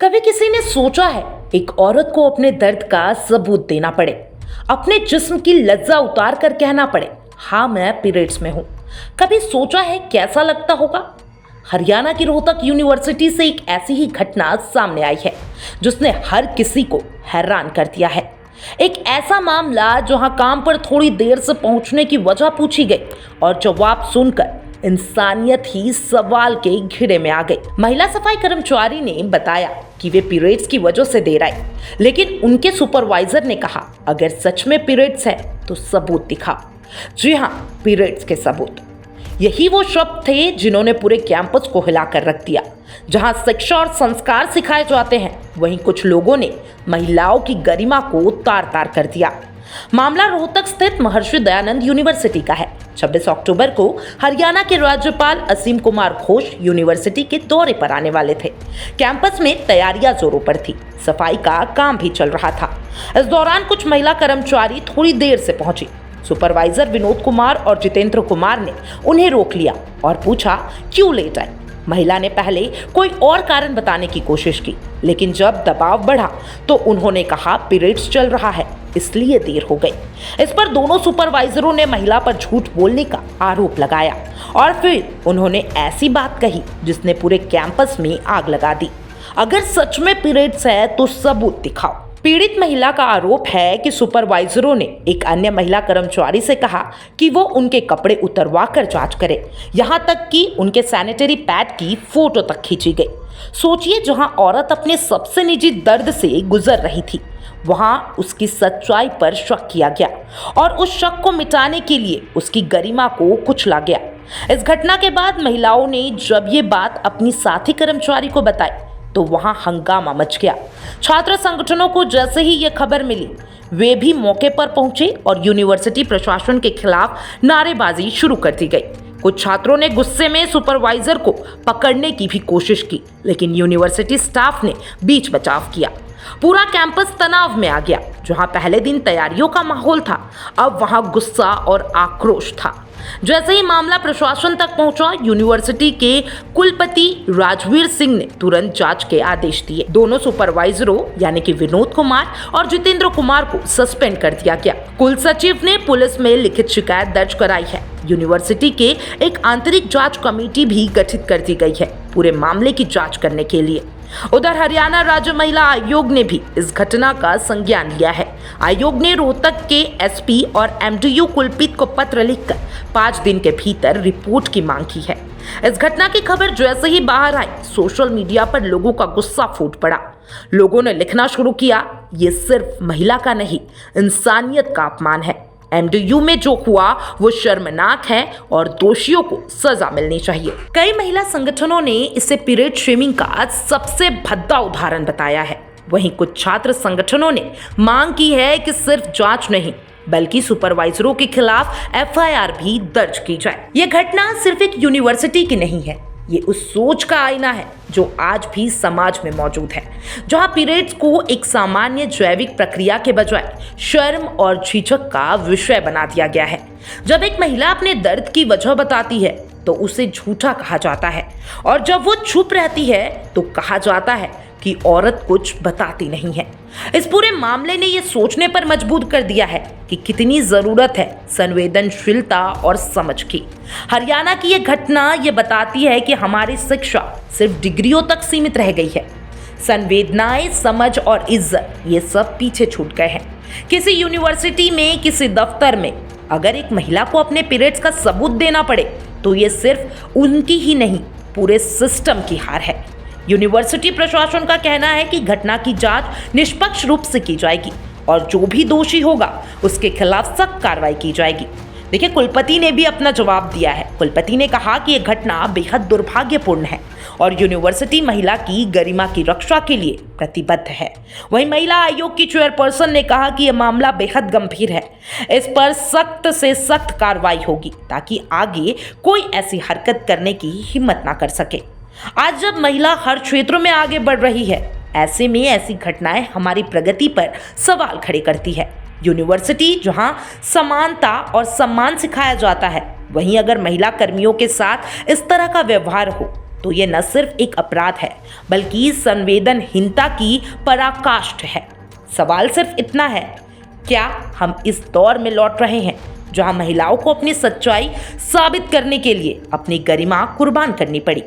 कभी किसी ने सोचा है एक औरत को अपने दर्द का सबूत देना पड़े, अपने जिस्म की लज्जा उतार कर कहना पड़े हाँ मैं पीरियड्स में हूं। कभी सोचा है कैसा लगता होगा। हरियाणा की रोहतक यूनिवर्सिटी से एक ऐसी ही घटना सामने आई है जिसने हर किसी को हैरान कर दिया है। एक ऐसा मामला जहां काम पर थोड़ी देर से पहुंचने की वजह पूछी गई और जवाब सुनकर इंसानियत ही सवाल के घेरे में आ गई। महिला सफाई कर्मचारी ने बताया कि वे पीरियड्स की वजह से देर आई, लेकिन उनके सुपरवाइजर ने कहा अगर सच में पीरियड्स है तो सबूत दिखाओ। जी हाँ, पीरियड्स के सबूत। यही वो शब्द थे जिन्होंने पूरे कैंपस को हिलाकर रख दिया। जहां शिक्षा और संस्कार सिखाए जाते हैं, वहीं कुछ लोगों ने महिलाओं की गरिमा को तार तार कर दिया। मामला रोहतक स्थित महर्षि दयानंद यूनिवर्सिटी का है। 26 अक्टूबर को हरियाणा के राज्यपाल असीम कुमार घोष यूनिवर्सिटी के दौरे पर आने वाले थे। कैंपस में तैयारियां जोरों पर थी, सफाई का काम भी चल रहा था। इस दौरान कुछ महिला कर्मचारी थोड़ी देर से पहुंची। सुपरवाइजर विनोद कुमार और जितेंद्र कुमार ने उन्हें रोक लिया और पूछा क्यों लेट आई। महिला ने पहले कोई और कारण बताने की कोशिश की, लेकिन जब दबाव बढ़ा तो उन्होंने कहा पीरियड्स चल रहा है इसलिए देर हो गई। इस पर दोनों सुपरवाइजरों ने महिला पर झूठ बोलने का आरोप लगाया और फिर उन्होंने ऐसी बात कही जिसने पूरे कैंपस में आग लगा दी। अगर सच में पीरियड्स है तो सबूत दिखाओ। पीड़ित महिला का आरोप है कि सुपरवाइजरों ने एक अन्य महिला कर्मचारी से कहा कि वो उनके कपड़े उतरवा कर जांच करे, यहाँ तक कि उनके सैनिटरी पैड की फोटो तक खींची गई। सोचिए, जहां औरत अपने सबसे निजी दर्द से गुजर रही थी, वहां उसकी सच्चाई पर शक किया गया और उस शक को मिटाने के लिए उसकी गरिमा को कुचला गया। इस घटना के बाद महिलाओं ने जब ये बात अपनी साथी कर्मचारी को बताई तो वहां हंगामा मच गया। छात्र संगठनों को जैसे ही ये खबर मिली, वे भी मौके पर पहुंचे और यूनिवर्सिटी प्रशासन के खिलाफ नारेबाजी शुरू कर दी गई। कुछ छात्रों ने गुस्से में सुपरवाइजर को पकड़ने की भी कोशिश की, लेकिन यूनिवर्सिटी स्टाफ ने बीच बचाव किया। पूरा कैंपस तनाव में आ गया। जहां पहले दिन तैयारियों का माहौल था, अब वहां गुस्सा और आक्रोश था। जैसे ही मामला प्रशासन तक पहुंचा, यूनिवर्सिटी के कुलपति राजवीर सिंह ने तुरंत जांच के आदेश दिए। दोनों सुपरवाइजरों यानी कि विनोद कुमार और जितेंद्र कुमार को सस्पेंड कर दिया गया। कुल सचिव ने पुलिस में लिखित शिकायत दर्ज कराई है। यूनिवर्सिटी के एक आंतरिक जांच कमेटी भी गठित कर दी गई है पूरे मामले की जांच करने के लिए। उधर हरियाणा राज्य महिला आयोग ने भी इस घटना का संज्ञान लिया है। आयोग ने रोहतक के एसपी और एमडीयू कुलपति को पत्र लिखकर 5 दिन के भीतर रिपोर्ट की मांग की है। इस घटना की खबर जैसे ही बाहर आई, सोशल मीडिया पर लोगों का गुस्सा फूट पड़ा। लोगों ने लिखना शुरू किया, ये सिर्फ महिला का नहीं, इंसानियत का अपमान है। एमडीयू में जो हुआ वो शर्मनाक है और दोषियों को सजा मिलनी चाहिए। कई महिला संगठनों ने इसे पीरियड शेमिंग का सबसे भद्दा उदाहरण बताया है। वहीं कुछ छात्र संगठनों ने मांग की है कि सिर्फ जांच नहीं बल्कि सुपरवाइजरों के खिलाफ एफआईआर भी दर्ज की जाए। यह घटना सिर्फ एक यूनिवर्सिटी की नहीं है, ये उस सोच का आईना है जो आज भी समाज में मौजूद है, जहां पीरियड्स को एक सामान्य जैविक प्रक्रिया के बजाय शर्म और झिझक का विषय बना दिया गया है। जब एक महिला अपने दर्द की वजह बताती है तो उसे झूठा कहा जाता है, और जब वो चुप रहती है तो कहा जाता है कि औरत कुछ बताती नहीं है। इस पूरे मामले ने ये सोचने पर मजबूर कर दिया है कि कितनी जरूरत है संवेदनशीलता और समझ की। हरियाणा की ये घटना ये बताती है कि हमारी शिक्षा सिर्फ डिग्रियों तक सीमित रह गई है। संवेदनाएं, समझ और इज्जत ये सब पीछे छूट गए हैं। किसी यूनिवर्सिटी में, किसी दफ्तर में अगर एक महिला को अपने पीरियड्स का सबूत देना पड़े तो ये सिर्फ उनकी ही नहीं, पूरे सिस्टम की हार है। यूनिवर्सिटी प्रशासन का कहना है कि घटना की जांच निष्पक्ष रूप से की जाएगी और जो भी दोषी होगा उसके खिलाफ सख्त कार्रवाई की जाएगी। देखिए, कुलपति ने भी अपना जवाब दिया है। कुलपति ने कहा कि यह घटना बेहद दुर्भाग्यपूर्ण है और यूनिवर्सिटी महिला की गरिमा की रक्षा के लिए प्रतिबद्ध है। वहीं महिला आयोग की चेयरपर्सन ने कहा कि यह मामला बेहद गंभीर है, इस पर सख्त से सख्त कार्रवाई होगी ताकि आगे कोई ऐसी हरकत करने की हिम्मत ना कर सके। आज जब महिला हर क्षेत्र में आगे बढ़ रही है, ऐसे में ऐसी घटनाएं हमारी प्रगति पर सवाल खड़े करती है। यूनिवर्सिटी जहां समानता और सम्मान सिखाया जाता है, वहीं अगर महिला कर्मियों के साथ इस तरह का व्यवहार हो तो ये न सिर्फ एक अपराध है बल्कि संवेदनहीनता की पराकाष्ठ है। सवाल सिर्फ इतना है, क्या हम इस दौर में लौट रहे हैं जहां महिलाओं को अपनी सच्चाई साबित करने के लिए अपनी गरिमा कुर्बान करनी पड़ी?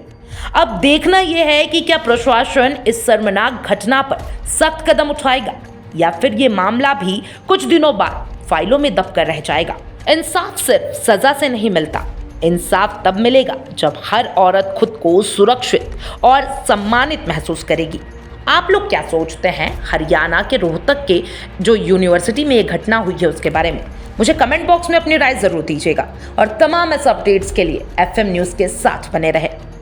अब देखना यह है कि क्या प्रशासन इस शर्मनाक घटना पर सख्त कदम उठाएगा या फिर ये मामला भी कुछ दिनों बाद फाइलों में दबकर रह जाएगा। इंसाफ सिर्फ सजा से नहीं मिलता, इंसाफ तब मिलेगा जब हर औरत खुद को सुरक्षित और सम्मानित महसूस करेगी। आप लोग क्या सोचते हैं हरियाणा के रोहतक के जो यूनिवर्सिटी में ये घटना हुई है उसके बारे में? मुझे कमेंट बॉक्स में अपनी राय जरूर दीजिएगा और तमाम ऐसे अपडेट्स के लिए FM न्यूज़ के साथ बने रहे।